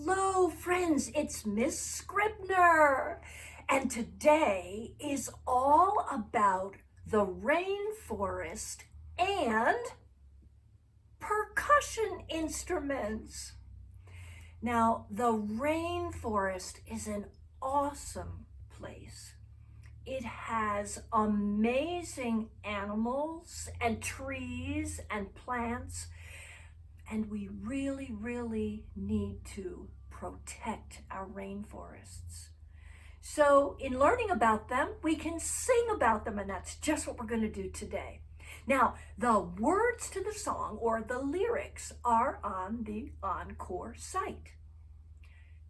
Hello, friends. It's Miss Scribner. And today is all about the rainforest and percussion instruments. Now, the rainforest is an awesome place. It has amazing animals and trees and plants, and we really need to protect our rainforests. So in learning about them, we can sing about them, and that's just what we're going to do today. Now, the words to the song, or the lyrics, are on the Encore site.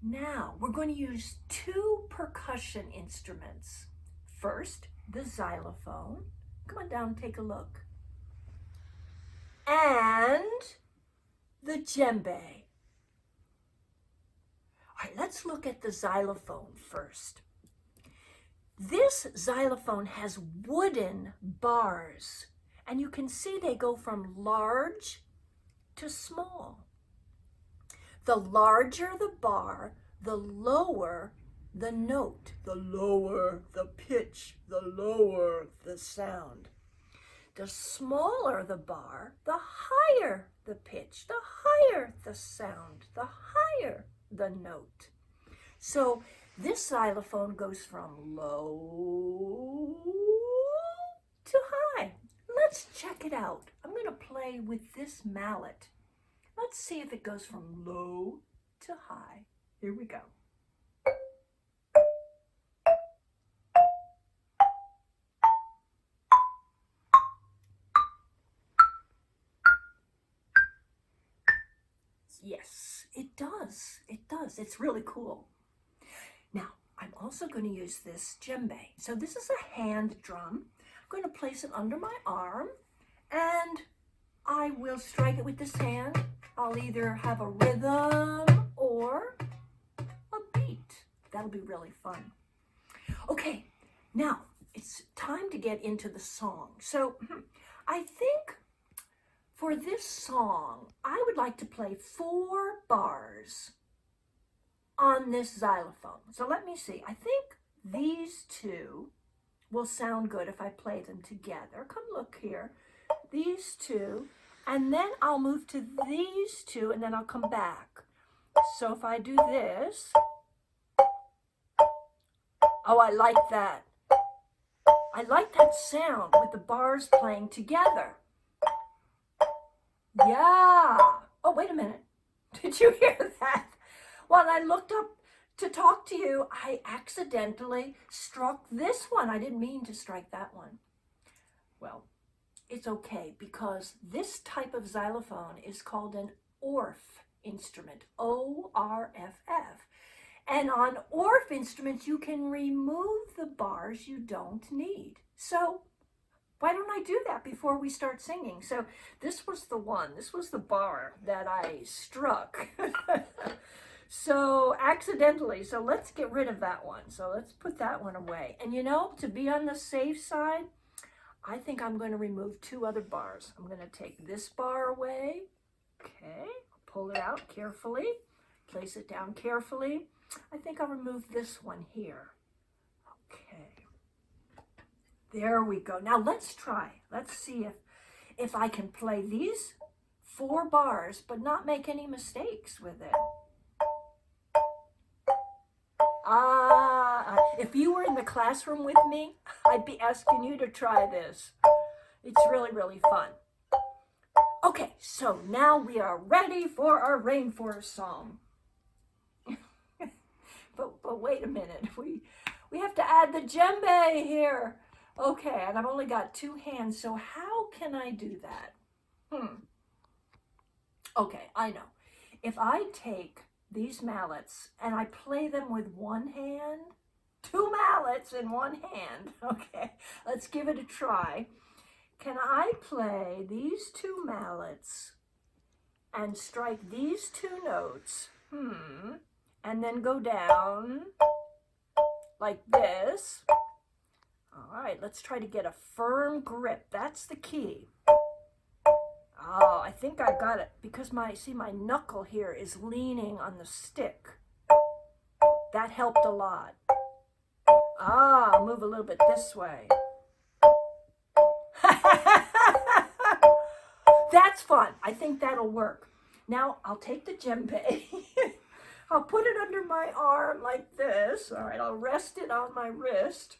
Now, we're going to use two percussion instruments. First, the xylophone. Come on down and take a look. And the djembe. All right, let's look at the xylophone first. This xylophone has wooden bars, and you can see they go from large to small. The larger the bar, the lower the note, the lower the pitch, the lower the sound. The smaller the bar, the higher the pitch, the higher the sound, the higher the note. So this xylophone goes from low to high. Let's check it out. I'm going to play with this mallet. Let's see if it goes from low to high. Here we go. Yes, it does. It does. It's really cool. Now, I'm also going to use this djembe. So this is a hand drum. I'm going to place it under my arm, and I will strike it with this hand. I'll either have a rhythm or a beat. That'll be really fun. Okay, now it's time to get into the song. So I think for this song, I would like to play 4 bars on this xylophone. So let me see. I think these two will sound good if I play them together. Come look here. These two, and then I'll move to these two, and then I'll come back. So if I do this, oh, I like that. I like that sound with the bars playing together. Yeah. Oh, wait a minute. Did you hear that? When I looked up to talk to you, I accidentally struck this one. I didn't mean to strike that one. Well, it's okay, because this type of xylophone is called an Orff instrument, O-R-F-F. And on Orff instruments, you can remove the bars you don't need. So why don't I do that before we start singing? So this was the one. This was the bar that I struck. So accidentally. So let's get rid of that one. So let's put that one away. And you know, to be on the safe side, I think I'm going to remove 2 other bars. I'm going to take this bar away. Okay, pull it out carefully. Place it down carefully. I think I'll remove this one here. Okay. There we go. Now let's try. Let's see if I can play these 4 bars, but not make any mistakes with it. If you were in the classroom with me, I'd be asking you to try this. It's really fun. Okay, so now we are ready for our rainforest song. but wait a minute. We have to add the djembe here. Okay, and I've only got 2 hands, so how can I do that? Okay, I know. If I take these mallets and I play them with one hand, 2 mallets in one hand. Okay, let's give it a try. Can I play these 2 mallets and strike these 2 notes? And then go down like this. All right, let's try to get a firm grip. That's the key. Oh, I think I got it because my knuckle here is leaning on the stick. That helped a lot. Ah, I'll move a little bit this way. That's fun. I think that'll work. Now I'll take the djembe. I'll put it under my arm like this. All right, I'll rest it on my wrist.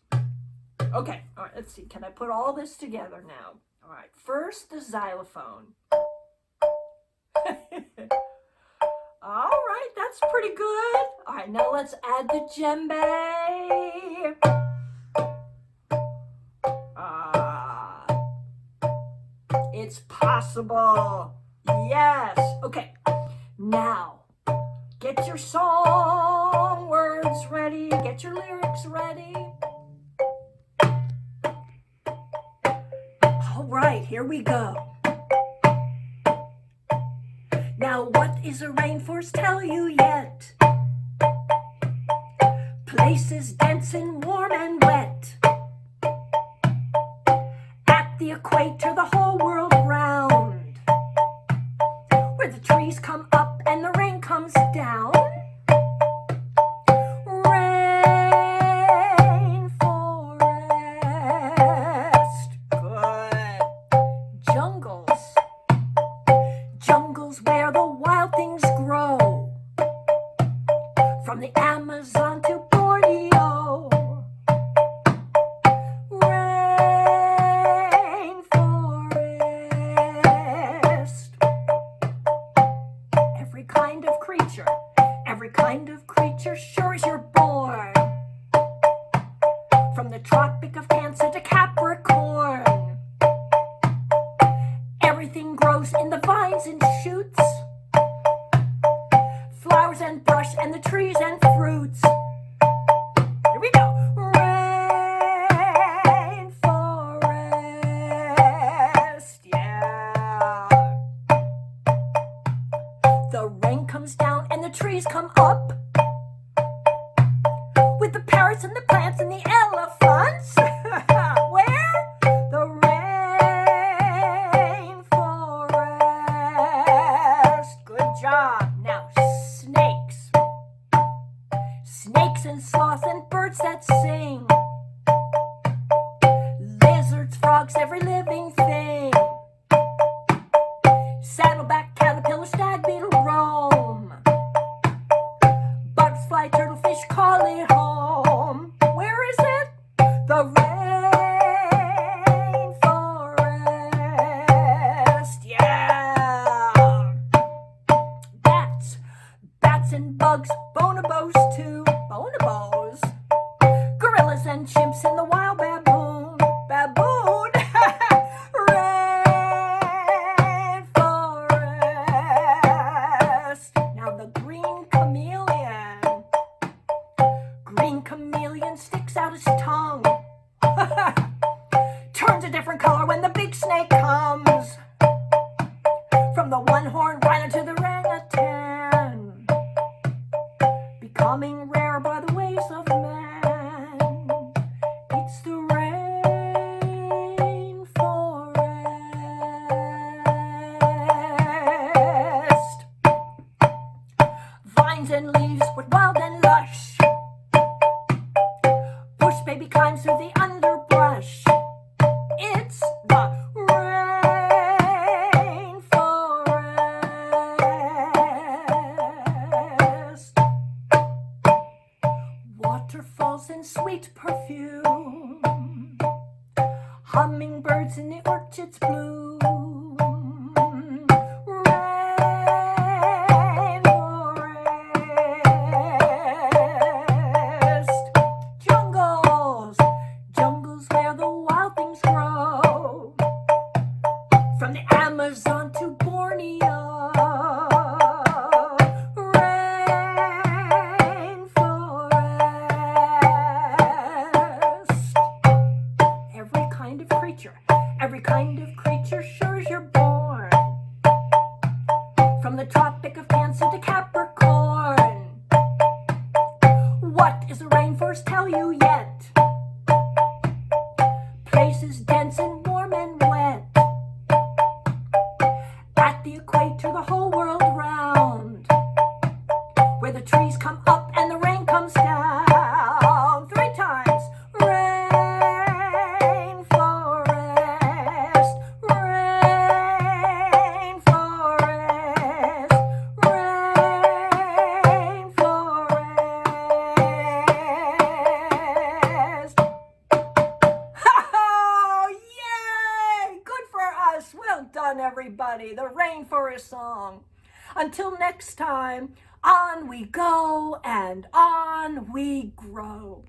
Okay, all right, let's see. Can I put all this together now? All right, first the xylophone. All right, that's pretty good. All right, now let's add the djembe. It's possible. Yes. Okay, now get your song words ready. Get your lyrics ready. All right, here we go. Now, what is a rainforest? Tell you yet? Places dense and warm and wet. At the equator, the whole world round. Where the trees come up and the rain comes down. Rainforest. Good. Jungles. Jungles where the wild things grow. From the Amazon to Borneo. Rainforest. Every kind of creature sure as you're born. From the Tropic of Cancer to Capricorn. Everything grows in the vines and shoots. Flowers and brush and the trees and fruits. Here we go. Rainforest, yeah. The rain comes down and the trees come up. With the parrots and the plants and the elephants. Where? The rainforest. Good job. Now, snakes. Snakes and sloths and birds that sing. Lizards, frogs, every living thing. Saddleback, caterpillar, stag beetle roam. Butterfly, turtlefish call it home. Where is it? The rainforest. Yeah. Bats and bugs, bonobos too. Bonobos. Gorillas and chimps and the wild baboon. Baboon. Rainforest. Now the green chameleon. Green chameleon sticks out his tongue. Turns a different color when the big snake comes. From the one-horned rhino to the orangutan. Becoming rare by the ways of man. It's the rainforest. Vines and leaves with wild and lush. Bush baby climbs through the underbrush. It's the rainforest. Waterfalls and sweet perfume. Hummingbirds in the orchards bloom. Rainforest. Jungles where the wild things grow. From the Amazon to Borneo. Rainforest. Every kind of creature where the trees come up and the rain comes down. 3 times. Rainforest, rainforest, rainforest. Oh, yay! Good for us. Well done, everybody. The Rainforest song. Until next time, on we go and on we grow.